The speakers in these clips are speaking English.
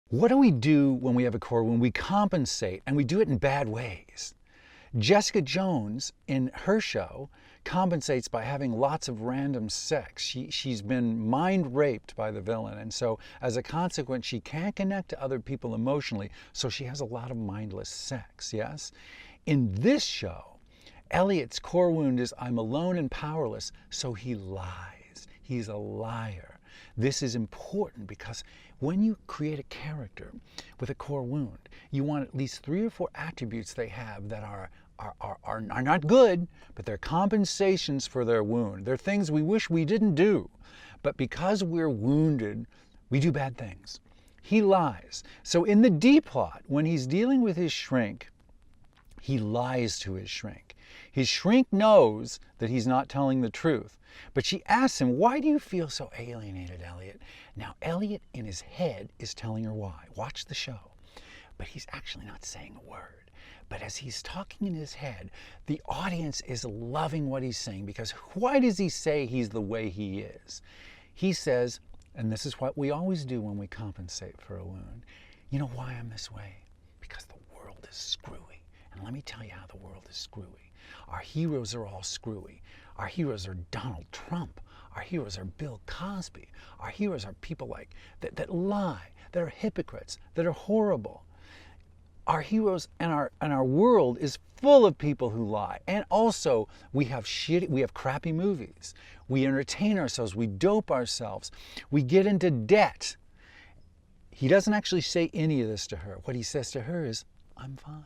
What do we do when we have a core wound? We compensate, and we do it in bad ways. Jessica Jones, in her show, compensates by having lots of random sex. She's been mind raped by the villain, and so as a consequence, she can't connect to other people emotionally, so she has a lot of mindless sex, yes? In this show, Elliot's core wound is, I'm alone and powerless, so he lies. He's a liar. This is important because when you create a character with a core wound, you want at least 3 or 4 attributes they have that are not good, but they're compensations for their wound. They're things we wish we didn't do, but because we're wounded, we do bad things. He lies. So in the D plot, when he's dealing with his shrink, he lies to his shrink. His shrink knows that he's not telling the truth, but she asks him, why do you feel so alienated, Elliot? Now, Elliot in his head is telling her why. Watch the show. But he's actually not saying a word. But as he's talking in his head, the audience is loving what he's saying, because why does he say he's the way he is? He says, and this is what we always do when we compensate for a wound, you know why I'm this way? Because the world is screwy. And let me tell you how the world is screwy. Our heroes are all screwy. Our heroes are Donald Trump. Our heroes are Bill Cosby. Our heroes are people like that lie, that are hypocrites, that are horrible. Our heroes and our world is full of people who lie. And also, we have crappy movies. We entertain ourselves. We dope ourselves. We get into debt. He doesn't actually say any of this to her. What he says to her is, I'm fine.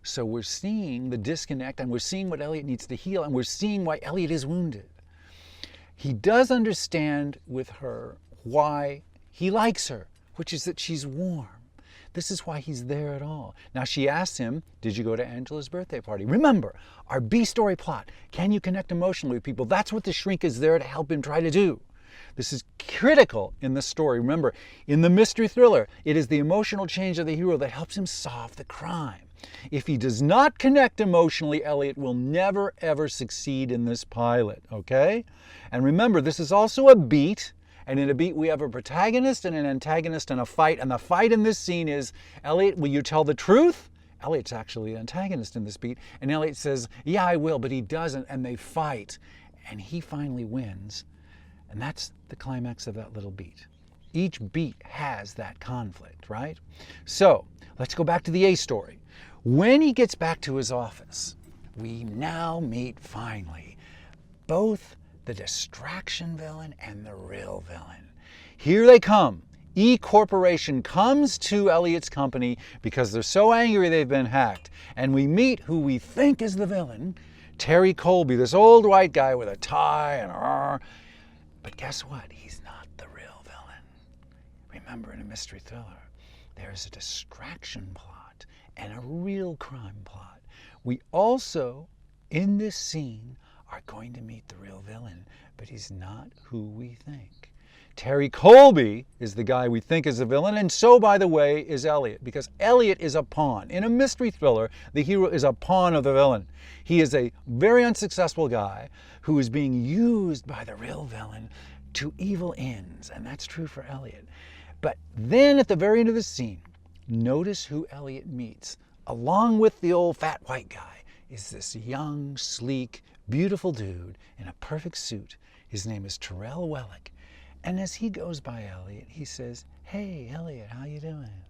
So we're seeing the disconnect, and we're seeing what Elliot needs to heal, and we're seeing why Elliot is wounded. He does understand with her why he likes her, which is that she's warm. This is why he's there at all. Now she asks him, did you go to Angela's birthday party? Remember, our B-story plot. Can you connect emotionally with people? That's what the shrink is there to help him try to do. This is critical in the story. Remember, in the mystery thriller, it is the emotional change of the hero that helps him solve the crime. If he does not connect emotionally, Elliot will never, ever succeed in this pilot, okay? And remember, this is also a beat, and in a beat we have a protagonist and an antagonist and a fight, and the fight in this scene is, Elliot, will you tell the truth? Elliot's actually the antagonist in this beat, and Elliot says, yeah, I will, but he doesn't, and they fight, and he finally wins. And that's the climax of that little beat. Each beat has that conflict, right? So, let's go back to the A story. When he gets back to his office, we now meet, finally, both the distraction villain and the real villain. Here they come. E Corporation comes to Elliot's company because they're so angry they've been hacked. And we meet who we think is the villain, Terry Colby, this old white guy with a tie and But guess what? He's not the real villain. Remember, in a mystery thriller, there's a distraction plot and a real crime plot. We also, in this scene, are going to meet the real villain, but he's not who we think. Terry Colby is the guy we think is the villain, and so, by the way, is Elliot, because Elliot is a pawn. In a mystery thriller, the hero is a pawn of the villain. He is a very unsuccessful guy who is being used by the real villain to evil ends, and that's true for Elliot. But then at the very end of the scene, notice who Elliot meets. Along with the old fat white guy is this young, sleek, beautiful dude in a perfect suit. His name is Terrell Wellick. And as he goes by Elliot, he says, hey, Elliot, how you doing?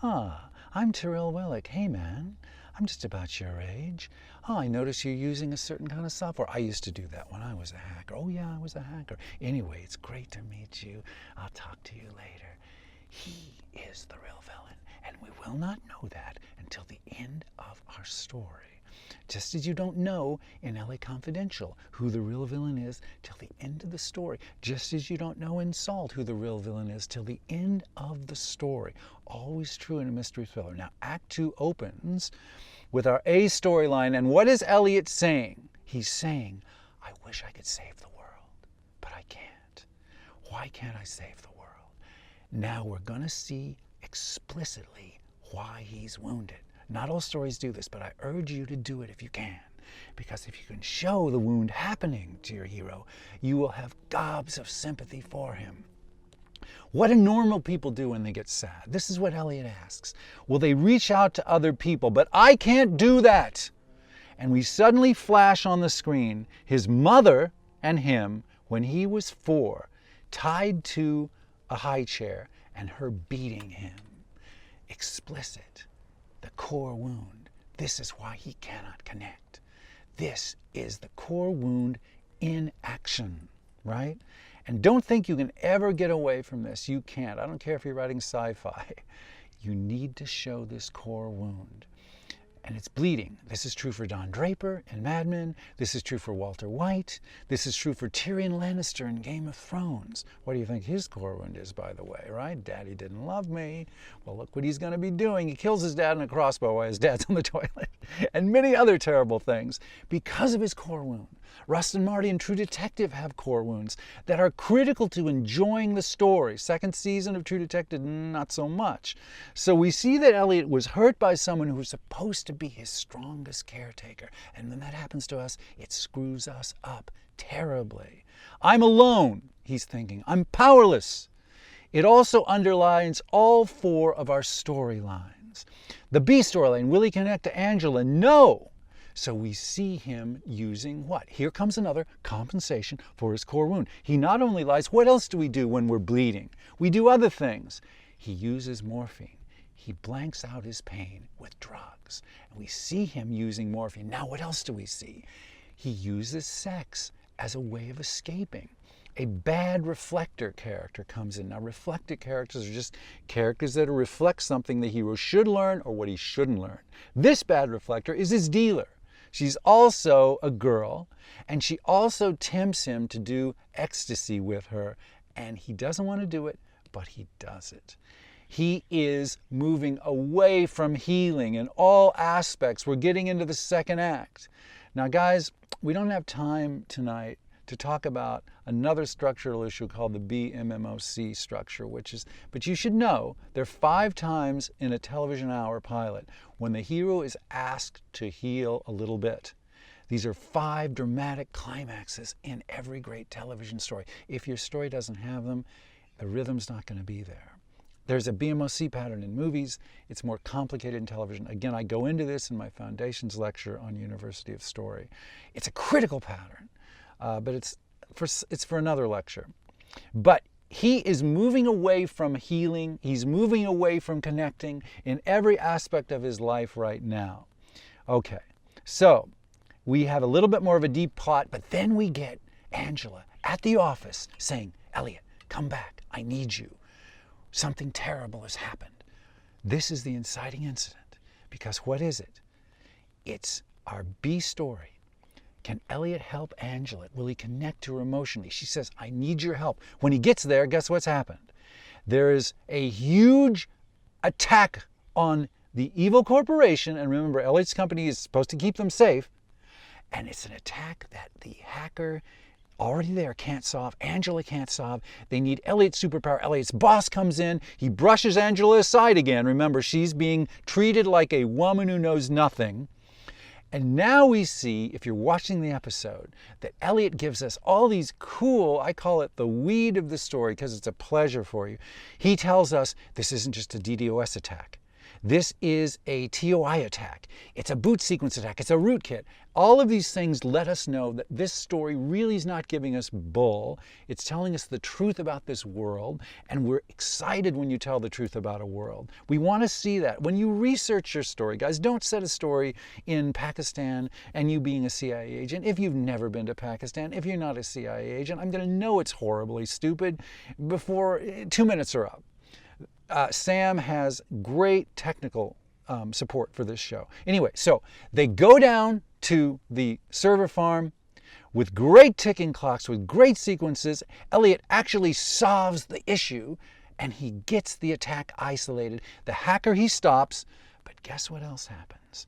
Ah, I'm Terrell Wellick. Hey, man, I'm just about your age. Oh, I notice you're using a certain kind of software. I used to do that when I was a hacker. Oh, yeah, I was a hacker. Anyway, it's great to meet you. I'll talk to you later. He is the real villain, and we will not know that until the end of our story. Just as you don't know in LA Confidential who the real villain is till the end of the story. Just as you don't know in Salt who the real villain is till the end of the story. Always true in a mystery thriller. Now, Act 2 opens with our A storyline, and what is Elliot saying? He's saying, I wish I could save the world, but I can't. Why can't I save the world? Now we're going to see explicitly why he's wounded. Not all stories do this, but I urge you to do it if you can. Because if you can show the wound happening to your hero, you will have gobs of sympathy for him. What do normal people do when they get sad? This is what Elliot asks. Well, they reach out to other people, but I can't do that. And we suddenly flash on the screen his mother and him when he was 4, tied to a high chair and her beating him. Explicit. The core wound. This is why he cannot connect. This is the core wound in action, right? And don't think you can ever get away from this. You can't. I don't care if you're writing sci-fi. You need to show this core wound. And it's bleeding. This is true for Don Draper in Mad Men. This is true for Walter White. This is true for Tyrion Lannister in Game of Thrones. What do you think his core wound is, by the way, right? Daddy didn't love me. Well, look what he's going to be doing. He kills his dad in a crossbow while his dad's on the toilet. And many other terrible things because of his core wound. Rust and Marty and True Detective have core wounds that are critical to enjoying the story. Second season of True Detective, not so much. So we see that Elliot was hurt by someone who was supposed to be his strongest caretaker. And when that happens to us, it screws us up terribly. I'm alone, he's thinking. I'm powerless. It also underlines all 4 of our storylines. The B storyline, will he connect to Angela? No. So we see him using what? Here comes another compensation for his core wound. He not only lies, what else do we do when we're bleeding? We do other things. He uses morphine. He blanks out his pain with drugs. And we see him using morphine. Now what else do we see? He uses sex as a way of escaping. A bad reflector character comes in. Now reflector characters are just characters that reflect something the hero should learn or what he shouldn't learn. This bad reflector is his dealer. She's also a girl, and she also tempts him to do ecstasy with her, and he doesn't want to do it, but he does it. He is moving away from healing in all aspects. We're getting into the second act. Now, guys, we don't have time tonight to talk about another structural issue called the BMMOC structure, but you should know there are 5 times in a television hour pilot when the hero is asked to heal a little bit. These are 5 dramatic climaxes in every great television story. If your story doesn't have them, the rhythm's not going to be there. There's a BMOC pattern in movies. It's more complicated in television. Again, I go into this in my Foundations lecture on University of Story. It's a critical pattern. But it's for another lecture. But he is moving away from healing. He's moving away from connecting in every aspect of his life right now. Okay, so we have a little bit more of a deep plot, but then we get Angela at the office saying, Elliot, come back. I need you. Something terrible has happened. This is the inciting incident. Because what is it? It's our B story. Can Elliot help Angela? Will he connect to her emotionally? She says, I need your help. When he gets there, guess what's happened? There is a huge attack on the evil corporation. And remember, Elliot's company is supposed to keep them safe. And it's an attack that the hacker already there can't solve. Angela can't solve. They need Elliot's superpower. Elliot's boss comes in. He brushes Angela aside again. Remember, she's being treated like a woman who knows nothing. And now we see, if you're watching the episode, that Elliot gives us all these cool, I call it the weed of the story because it's a pleasure for you. He tells us this isn't just a DDoS attack. This is a TOI attack. It's a boot sequence attack. It's a rootkit. All of these things let us know that this story really is not giving us bull. It's telling us the truth about this world, and we're excited when you tell the truth about a world. We want to see that. When you research your story, guys, don't set a story in Pakistan and you being a CIA agent. If you've never been to Pakistan, if you're not a CIA agent, I'm going to know it's horribly stupid before 2 minutes are up. Sam has great technical support for this show. Anyway, so they go down to the server farm with great ticking clocks, with great sequences. Elliot actually solves the issue and he gets the attack isolated. The hacker he stops, but guess what else happens?